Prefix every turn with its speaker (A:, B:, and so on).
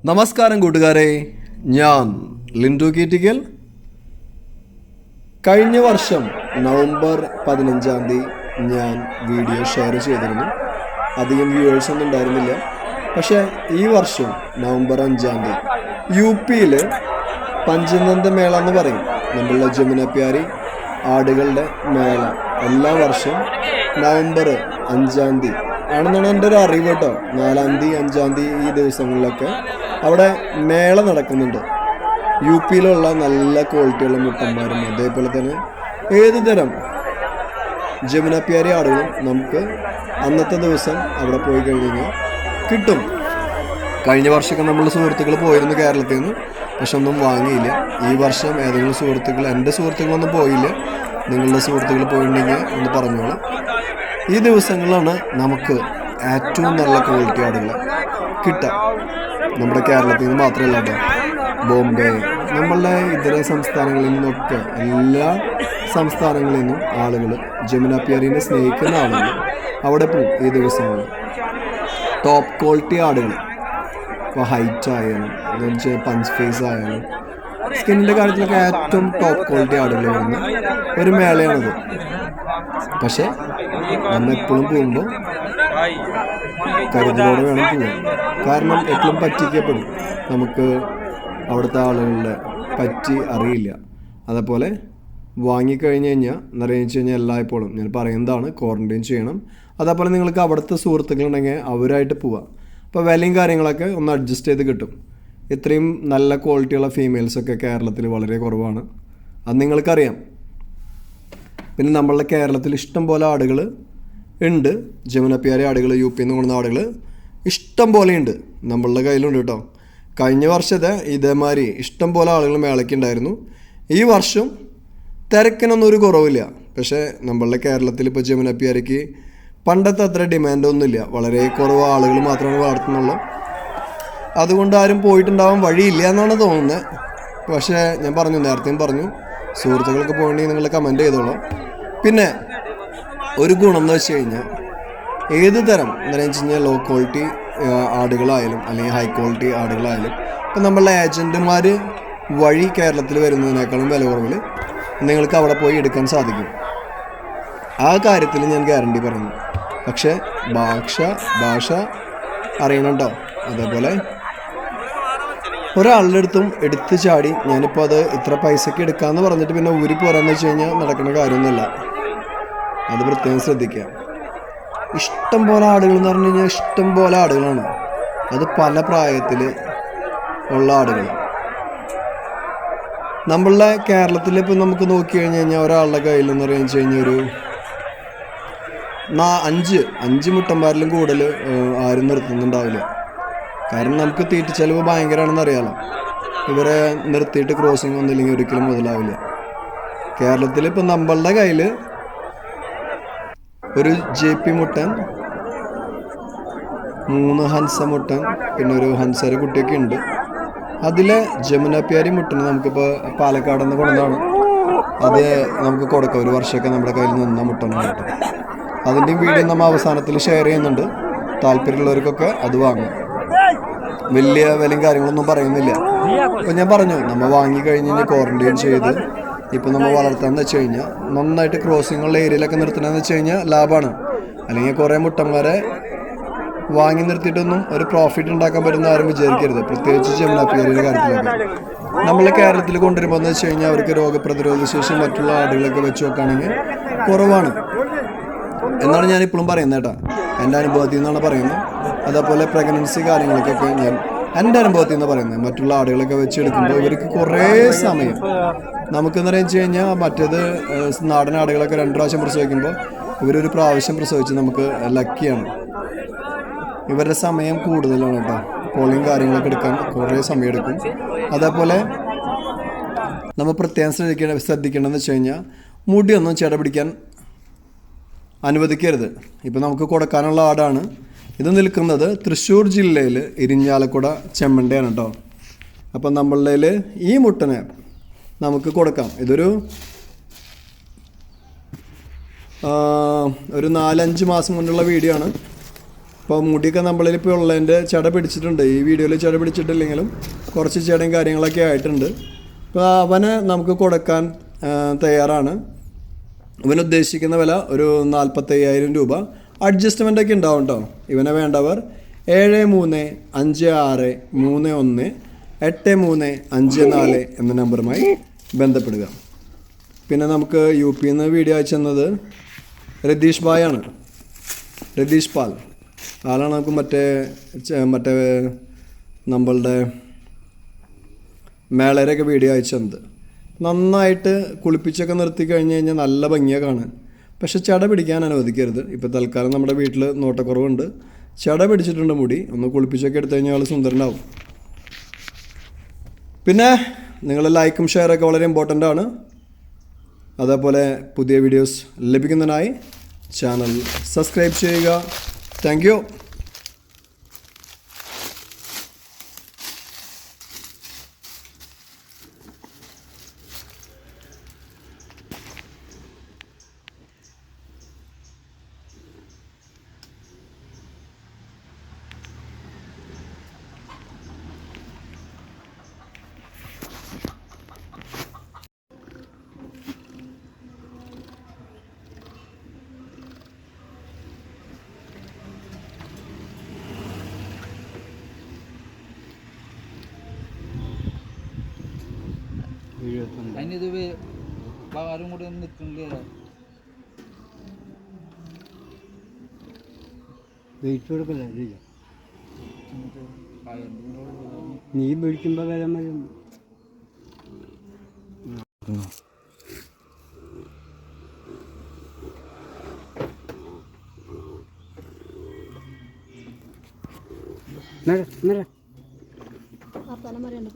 A: നമസ്കാരം കൂട്ടുകാരെ, ഞാൻ ലിൻഡു കീറ്റിക്കൽ. കഴിഞ്ഞ വർഷം നവംബർ 15 ഞാൻ വീഡിയോ ഷെയർ ചെയ്തിരുന്നു. അധികം വ്യൂവേഴ്സ് ഒന്നും ഉണ്ടായിരുന്നില്ല. പക്ഷേ ഈ വർഷം നവംബർ 5 യു പിയിൽ പഞ്ചനന്ദ മേള എന്ന് പറയും, നമ്മളുടെ ജമുന പ്യാരി ആടുകളുടെ മേള എല്ലാ വർഷം നവംബർ 5 ആണെന്നാണ് എൻ്റെ ഒരു അറിവ് കേട്ടോ. 4 5 ഈ ദിവസങ്ങളിലൊക്കെ അവിടെ മേള നടക്കുന്നുണ്ട്. യു പിയിലുള്ള നല്ല ക്വാളിറ്റിയുള്ള മുട്ടന്മാരും അതേപോലെ തന്നെ ഏത് തരം ജമുന പ്യാരി ആടുകളും നമുക്ക് അന്നത്തെ ദിവസം അവിടെ പോയി കഴിഞ്ഞാൽ കിട്ടും. കഴിഞ്ഞ വർഷമൊക്കെ നമ്മൾ സുഹൃത്തുക്കൾ പോയിരുന്നു കേരളത്തിൽ നിന്ന്, പക്ഷെ ഒന്നും വാങ്ങിയില്ല. ഈ വർഷം ഏതെങ്കിലും സുഹൃത്തുക്കൾ, എൻ്റെ സുഹൃത്തുക്കളൊന്നും പോയില്ല, നിങ്ങളുടെ സുഹൃത്തുക്കൾ പോയിട്ടുണ്ടെങ്കിൽ ഒന്ന് പറഞ്ഞോളൂ. ഈ ദിവസങ്ങളാണ് നമുക്ക് ഏറ്റവും നല്ല ക്വാളിറ്റി ആടുകൾ കിട്ടുക. നമ്മുടെ കേരളത്തിൽ നിന്ന് മാത്രമല്ല കേട്ടോ, ബോംബെ, നമ്മളുടെ ഇതര സംസ്ഥാനങ്ങളിൽ നിന്നൊക്കെ എല്ലാ സംസ്ഥാനങ്ങളിൽ നിന്നും ആളുകൾ ജമുന പ്യാരിനെ സ്നേഹിക്കുന്ന ആളുകൾ അവിടെ പോകും. ഈ ദിവസങ്ങളിൽ ടോപ്പ് ക്വാളിറ്റി ആടുകൾ, ഇപ്പോൾ ഹൈറ്റ് ആയാലും എന്ന് വെച്ചാൽ പഞ്ച് ഫേസ് ആയാലും സ്കിന്നിൻ്റെ കാര്യത്തിലൊക്കെ ഏറ്റവും ടോപ്പ് ക്വാളിറ്റി ആടുകൾ വരുന്ന ഒരു മേളയാണത്. പക്ഷെ നമ്മൾ എപ്പോഴും പോകുമ്പോൾ കരുതലോടെ വേണം പോകാൻ. കാരണം എപ്പോഴും പറ്റിക്കപ്പെടും, നമുക്ക് അവിടുത്തെ ആളുകളുടെ പറ്റി അറിയില്ല. അതേപോലെ വാങ്ങിക്കഴിഞ്ഞ് കഴിഞ്ഞാൽ നിറയെ വെച്ച് കഴിഞ്ഞാൽ എല്ലായ്പ്പോഴും ഞാൻ പറയുന്നതാണ്, ക്വാറൻറ്റൈൻ ചെയ്യണം. അതേപോലെ നിങ്ങൾക്ക് അവിടുത്തെ സുഹൃത്തുക്കളുണ്ടെങ്കിൽ അവരായിട്ട് പോവാം. അപ്പോൾ വിലയും കാര്യങ്ങളൊക്കെ ഒന്ന് അഡ്ജസ്റ്റ് ചെയ്ത് കിട്ടും. ഇത്രയും നല്ല ക്വാളിറ്റിയുള്ള ഫീമെയിൽസൊക്കെ കേരളത്തിൽ വളരെ കുറവാണ്, അത് നിങ്ങൾക്കറിയാം. പിന്നെ നമ്മളുടെ കേരളത്തിൽ ഇഷ്ടം പോലെ ആടുകൾ ഉണ്ട്, ജമുന പ്യാരി ആടുകൾ, യു പിയിൽ നിന്ന് കൊണ്ടുവന്ന ആടുകൾ ഇഷ്ടം പോലെ ഉണ്ട്, നമ്മളുടെ കയ്യിലുണ്ട് കേട്ടോ. കഴിഞ്ഞ വർഷത്തെ ഇതേമാതിരി ഇഷ്ടം പോലെ ആളുകൾ മേളയ്ക്ക് ഉണ്ടായിരുന്നു. ഈ വർഷം തിരക്കിനൊന്നും ഒരു കുറവില്ല. പക്ഷേ നമ്മളുടെ കേരളത്തിൽ ഇപ്പോൾ ജമുന പ്യാരിക്ക് പണ്ടത്തെ അത്ര ഡിമാൻഡൊന്നുമില്ല, വളരെ കുറവ് ആളുകൾ മാത്രമാണ് വളർത്തുന്നുള്ളൂ. അതുകൊണ്ട് ആരും പോയിട്ടുണ്ടാവാൻ വഴിയില്ല എന്നാണ് തോന്നുന്നത്. പക്ഷേ ഞാൻ പറഞ്ഞു, നേരത്തെയും പറഞ്ഞു, സുഹൃത്തുക്കൾക്ക് പോകണമെങ്കിൽ നിങ്ങൾ കമൻറ്റ് ചെയ്തോളൂ. പിന്നെ ഒരു ഗുണം എന്ന് വെച്ച് കഴിഞ്ഞാൽ ഏത് തരം എന്താണെന്ന് വെച്ച് കഴിഞ്ഞാൽ ലോ ക്വാളിറ്റി ആടുകളായാലും അല്ലെങ്കിൽ ഹൈ ക്വാളിറ്റി ആടുകളായാലും ഇപ്പം നമ്മളുടെ ഏജൻറ്റുമാർ വഴി കേരളത്തിൽ വരുന്നതിനേക്കാളും വില കുറവിൽ നിങ്ങൾക്ക് അവിടെ പോയി എടുക്കാൻ സാധിക്കും. ആ കാര്യത്തിൽ ഞാൻ ഗ്യാരണ്ടി പറയുന്നു. പക്ഷേ ഭാഷ അറിയണം കേട്ടോ. അതേപോലെ ഒരാളുടെ അടുത്തും എടുത്ത് ചാടി ഞാനിപ്പോൾ അത് ഇത്ര പൈസയ്ക്ക് എടുക്കാമെന്ന് പറഞ്ഞിട്ട് പിന്നെ ഊരി പോരാന്ന് വെച്ച് കഴിഞ്ഞാൽ നടക്കുന്ന കാര്യമൊന്നുമല്ല. അത് പ്രത്യേകം ശ്രദ്ധിക്കുക. ഇഷ്ടം പോലെ ആടുകൾ എന്ന് പറഞ്ഞു കഴിഞ്ഞാൽ ഇഷ്ടം പോലെ ആടുകളാണ്. അത് പല പ്രായത്തിൽ ഉള്ള ആടുകൾ. നമ്മളുടെ കേരളത്തിൽ ഇപ്പോൾ നമുക്ക് നോക്കി കഴിഞ്ഞാൽ ഒരാളുടെ കയ്യിലെന്ന് പറഞ്ഞു കഴിഞ്ഞാൽ ഒരു 5 മുട്ടന്മാരിലും കൂടുതൽ ആരും നിർത്തുന്നുണ്ടാവില്ല. കാരണം നമുക്ക് തീറ്റ ചെലവ് ഭയങ്കരമാണെന്ന് അറിയാമല്ലോ. ഇവരെ നിർത്തിയിട്ട് ക്രോസിങ് ഒന്നുമില്ലെങ്കിൽ ഒരിക്കലും മുതലാവില്ല. കേരളത്തിൽ ഇപ്പം നമ്മളുടെ കയ്യിൽ ഒരു JP മുട്ടൻ, 3 ഹൻസ മുട്ടൻ, പിന്നെ ഒരു ഹൻസര കുട്ടിയൊക്കെ ഉണ്ട്. അതിലെ ജമുന പ്യാരി മുട്ടന് നമുക്കിപ്പോൾ പാലക്കാട് നിന്ന് കൊണ്ടതാണ്. അത് നമുക്ക് കൊടുക്കാം. ഒരു വർഷമൊക്കെ നമ്മുടെ കയ്യിൽ നിന്ന മുട്ടനാണ് കേട്ടോ. അതിൻ്റെയും വീഡിയോ നമ്മൾ അവസാനത്തിൽ ഷെയർ ചെയ്യുന്നുണ്ട്. താല്പര്യമുള്ളവർക്കൊക്കെ അത് വാങ്ങാം. വലിയ വിലയും കാര്യങ്ങളൊന്നും പറയുന്നില്ല. ഇപ്പം ഞാൻ പറഞ്ഞു, നമ്മൾ വാങ്ങിക്കഴിഞ്ഞ് കഴിഞ്ഞാൽ ക്വാറൻറ്റൈൻ ചെയ്ത് ഇപ്പം നമ്മൾ വളർത്താന്ന് വെച്ച് കഴിഞ്ഞാൽ നന്നായിട്ട് ക്രോസിങ്ങുള്ള ഏരിയയിലൊക്കെ നിർത്തണമെന്ന് വെച്ച് കഴിഞ്ഞാൽ ലാഭമാണ്. അല്ലെങ്കിൽ കുറേ മുട്ടന്മാരെ വാങ്ങി നിർത്തിയിട്ടൊന്നും ഒരു പ്രോഫിറ്റ് ഉണ്ടാക്കാൻ പറ്റുന്ന ആരും വിചാരിക്കരുത്. പ്രത്യേകിച്ച് ജമുന പ്യാരിയുടെ കാര്യത്തിലൊക്കെ നമ്മൾ കേരളത്തിൽ കൊണ്ടുവരുമ്പോൾ എന്ന് വെച്ച് കഴിഞ്ഞാൽ അവർക്ക് രോഗപ്രതിരോധ ശേഷി മറ്റുള്ള ആടുകളൊക്കെ വെച്ച് നോക്കുകയാണെങ്കിൽ കുറവാണ് എന്നാണ് ഞാനിപ്പോഴും പറയുന്നത് കേട്ടോ. എൻ്റെ അനുഭവത്തിൽ നിന്നാണ് പറയുന്നത്. അതേപോലെ പ്രഗ്നൻസി കാര്യങ്ങൾക്കൊക്കെ ഞാൻ എൻ്റെ അനുഭവത്തിൽ നിന്ന് പറയുന്നത്. മറ്റുള്ള ആടുകളൊക്കെ വെച്ചെടുക്കുമ്പോൾ ഇവർക്ക് കുറേ സമയം നമുക്കെന്ന് വെച്ച് കഴിഞ്ഞാൽ മറ്റേത് നാടൻ ആടുകളൊക്കെ 2 പ്രാവശ്യം പ്രസവിക്കുമ്പോൾ ഇവരൊരു പ്രാവശ്യം പ്രസവിച്ച് നമുക്ക് ലക്കിയാണ്. ഇവരുടെ സമയം കൂടുതലാണ് കേട്ടോ. പോളിയും കാര്യങ്ങളൊക്കെ എടുക്കാൻ കുറേ സമയം എടുക്കും. അതേപോലെ നമ്മൾ പ്രത്യേകം ശ്രദ്ധിക്കേണ്ടതെന്ന് വെച്ച് കഴിഞ്ഞാൽ മുടിയൊന്നും ചെട പിടിക്കാൻ അനുവദിക്കരുത്. ഇപ്പം നമുക്ക് കൊടുക്കാനുള്ള ആടാണ് ഇത്. നിൽക്കുന്നത് തൃശ്ശൂർ ജില്ലയിൽ ഇരിഞ്ഞാലക്കുട ചെമ്മണ്ടയാണ് കേട്ടോ. അപ്പം നമ്മളുടെ ഈ മുട്ടനെ നമുക്ക് കൊടുക്കാം. ഇതൊരു 4-5 മാസം കൊണ്ടുള്ള വീഡിയോ ആണ്. ഇപ്പോൾ മുടിയൊക്കെ നമ്മളിലിപ്പോൾ ഉള്ളതിൻ്റെ ചെട പിടിച്ചിട്ടുണ്ട്. ഈ വീഡിയോയിൽ ചെട പിടിച്ചിട്ടില്ലെങ്കിലും കുറച്ച് ചെടയും കാര്യങ്ങളൊക്കെ ആയിട്ടുണ്ട്. അപ്പോൾ അവനെ നമുക്ക് കൊടുക്കാൻ തയ്യാറാണ്. ഇവന് ഉദ്ദേശിക്കുന്ന വില ഒരു 45,000 രൂപ. അഡ്ജസ്റ്റ്മെൻ്റൊക്കെ ഉണ്ടാവും കേട്ടോ. ഇവനെ വേണ്ടവർ 7356318354 എന്ന നമ്പറുമായി ബന്ധപ്പെടുക. പിന്നെ നമുക്ക് UP നിന്ന് വീഡിയോ അയച്ചു തന്നത് രതീഷ് ഭായ് ആണ്. രതീഷ് പാൽ ആളാണ് നമുക്ക് മറ്റേ നമ്മളുടെ മേളേരൊക്കെ വീഡിയോ അയച്ചു തന്നത്. നന്നായിട്ട് കുളിപ്പിച്ചൊക്കെ നിർത്തി കഴിഞ്ഞ് കഴിഞ്ഞാൽ നല്ല ഭംഗിയാണ് കാണാൻ. പക്ഷെ ചട പിടിക്കാൻ അനുവദിക്കരുത്. ഇപ്പോൾ തൽക്കാലം നമ്മുടെ വീട്ടിൽ നോട്ടക്കുറവുണ്ട്. ചട പിടിച്ചിട്ടുണ്ട് മുടി. ഒന്ന് കുളിപ്പിച്ചൊക്കെ എടുത്തു കഴിഞ്ഞാൽ ആൾ സുന്ദരനാവും. പിന്നെ നിങ്ങളുടെ ലൈക്കും ഷെയറൊക്കെ വളരെ ഇമ്പോർട്ടൻ്റ് ആണ്. അതേപോലെ പുതിയ വീഡിയോസ് ലഭിക്കുന്നതിനായി ചാനൽ സബ്സ്ക്രൈബ് ചെയ്യുക. Thank you.
B: അതിനിത് ഭാരം കൂടി നിൽക്കുന്നില്ല.
C: വെയിറ്റ് കൊടുക്കല്ല നീ മേടിക്കുമ്പോൾ വില വരും.
D: വർത്താനം പറയണ്ട.